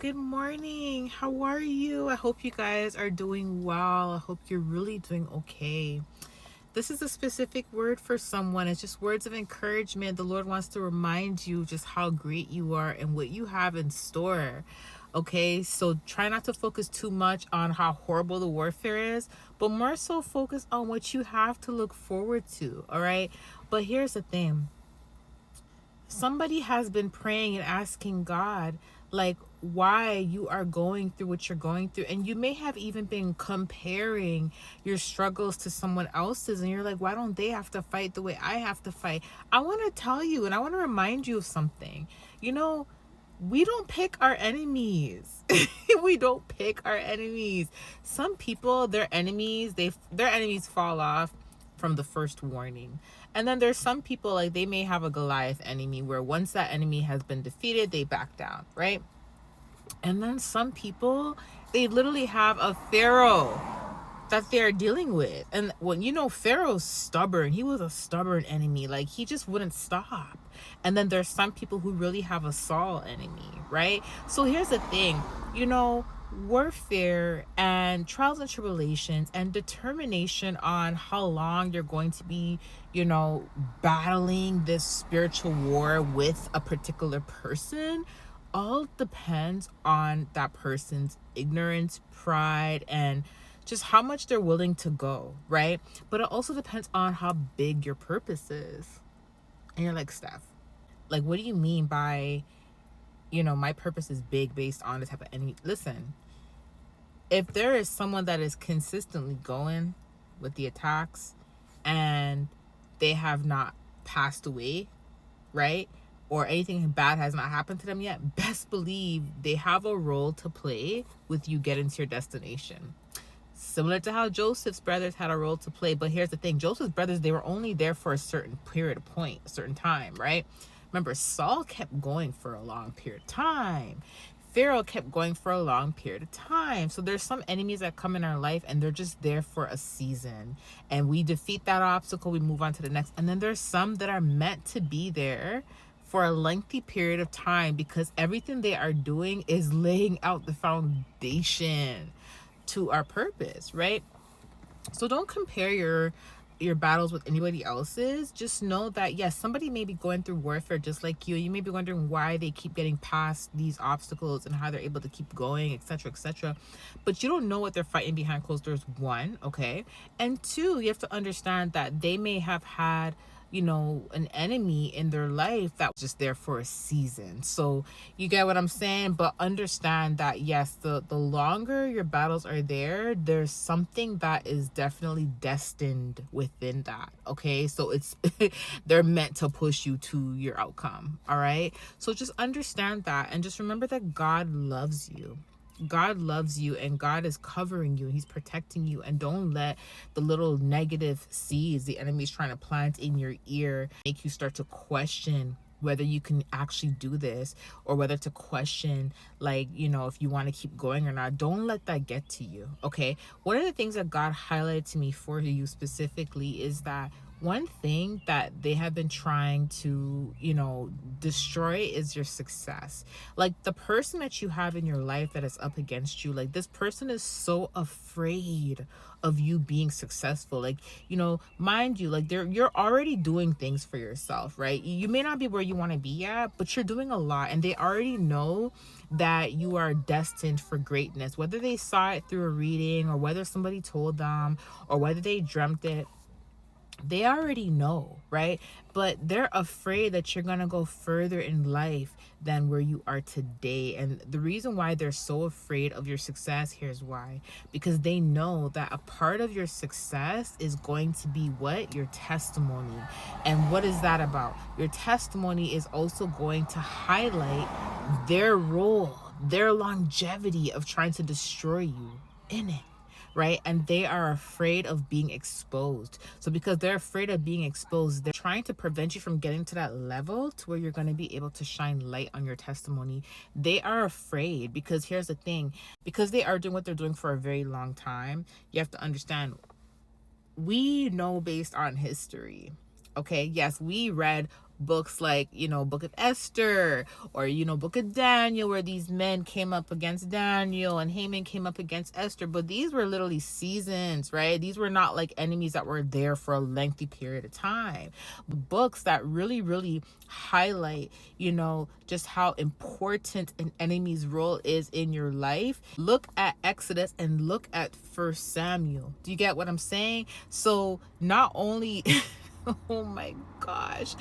Good morning. How are you? I hope you guys are doing well. I hope you're really doing okay. This is a specific word for someone. It's just words of encouragement. The Lord wants to remind you just how great you are and what you have in store. Okay, so try not to focus too much on how horrible the warfare is, but more so focus on what you have to look forward to. All right, but here's the thing, somebody has been praying and asking God, like, why you are going through what you're going through. And you may have even been comparing your struggles to someone else's. And you're like, why don't they have to fight the way I have to fight? I want to tell you and I want to remind you of something. You know, we don't pick our enemies. We don't pick our enemies. Some people, their enemies fall off from the first warning. And then there's some people, like, they may have a Goliath enemy where once that enemy has been defeated, they back down, right? And then some people, they literally have a Pharaoh that they're dealing with. And when Pharaoh's stubborn, he was a stubborn enemy. Like, he just wouldn't stop. And then there's some people who really have a Saul enemy, right? So here's the thing, warfare and trials and tribulations and determination on how long you're going to be, battling this spiritual war with a particular person all depends on that person's ignorance, pride, and just how much they're willing to go, right? But it also depends on how big your purpose is. And you're like, Steph, like, what do you mean by, my purpose is big based on the type of enemy? Listen, if there is someone that is consistently going with the attacks and they have not passed away, right? Or anything bad has not happened to them yet, best believe they have a role to play with you getting to your destination. Similar to how Joseph's brothers had a role to play. But here's the thing, Joseph's brothers, they were only there for a certain period of point, a certain time, right? Remember, Saul kept going for a long period of time. Pharaoh kept going for a long period of time. So there's some enemies that come in our life and they're just there for a season. And we defeat that obstacle, we move on to the next. And then there's some that are meant to be there for a lengthy period of time because everything they are doing is laying out the foundation to our purpose, right? So don't compare your battles with anybody else's. Just know that yes, somebody may be going through warfare just like you. You may be wondering why they keep getting past these obstacles and how they're able to keep going, etc., etc. But you don't know what they're fighting behind closed doors, one, okay? And two, you have to understand that they may have had an enemy in their life that was just there for a season. So you get what I'm saying? But understand that yes, the longer your battles are there, there's something that is definitely destined within that. Okay, so it's they're meant to push you to your outcome. All right, so just understand that and just remember that God loves you. God loves you and God is covering you and he's protecting you. And don't let the little negative seeds the enemy's trying to plant in your ear make you start to question whether you can actually do this or whether to question, like, if you want to keep going or not. Don't let that get to you. Okay, one of the things that God highlighted to me for you specifically is that one thing that they have been trying to, destroy is your success. Like, the person that you have in your life that is up against you, like, this person is so afraid of you being successful. Like, mind you, like, you're already doing things for yourself, right? You may not be where you want to be at, but you're doing a lot and they already know that you are destined for greatness, whether they saw it through a reading or whether somebody told them or whether they dreamt it. They already know, right? But they're afraid that you're gonna go further in life than where you are today. And the reason why they're so afraid of your success, here's why. Because they know that a part of your success is going to be what? Your testimony. And what is that about? Your testimony is also going to highlight their role, their longevity of trying to destroy you in it, right? And they are afraid of being exposed. So because they're afraid of being exposed, they're trying to prevent you from getting to that level to where you're going to be able to shine light on your testimony. They are afraid because here's the thing, because they are doing what they're doing for a very long time, you have to understand, we know based on history. Okay, yes, we read books like, Book of Esther, or, Book of Daniel, where these men came up against Daniel and Haman came up against Esther. But these were literally seasons, right? These were not like enemies that were there for a lengthy period of time. Books that really, really highlight, just how important an enemy's role is in your life. Look at Exodus and look at First Samuel. Do you get what I'm saying? So not only oh my gosh,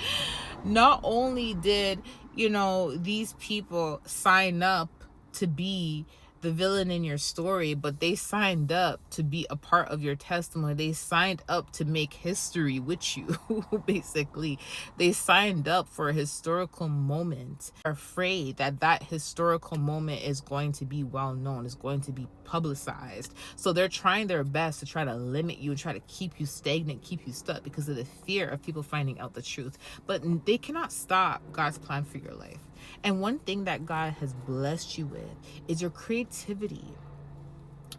not only did these people sign up to be the villain in your story, but they signed up to be a part of your testimony. They signed up to make history with you. Basically, they signed up for a historical moment, afraid that that historical moment is going to be well known, is going to be publicized. So they're trying their best to try to limit you and try to keep you stagnant, keep you stuck, because of the fear of people finding out the truth. But they cannot stop God's plan for your life. And one thing that God has blessed you with is your creativity.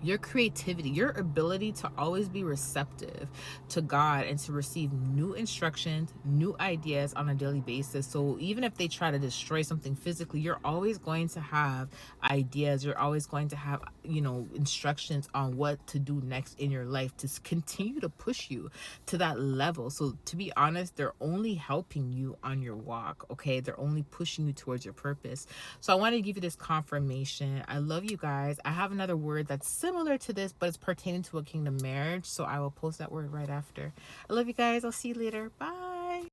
Your creativity, your ability to always be receptive to God and to receive new instructions, new ideas on a daily basis. So even if they try to destroy something physically, you're always going to have ideas. You're always going to have, instructions on what to do next in your life to continue to push you to that level. So to be honest, they're only helping you on your walk, okay? They're only pushing you towards your purpose. So I want to give you this confirmation. I love you guys. I have another word that's similar to this, but it's pertaining to a kingdom marriage. So I will post that word right after. I love you guys. I'll see you later. Bye.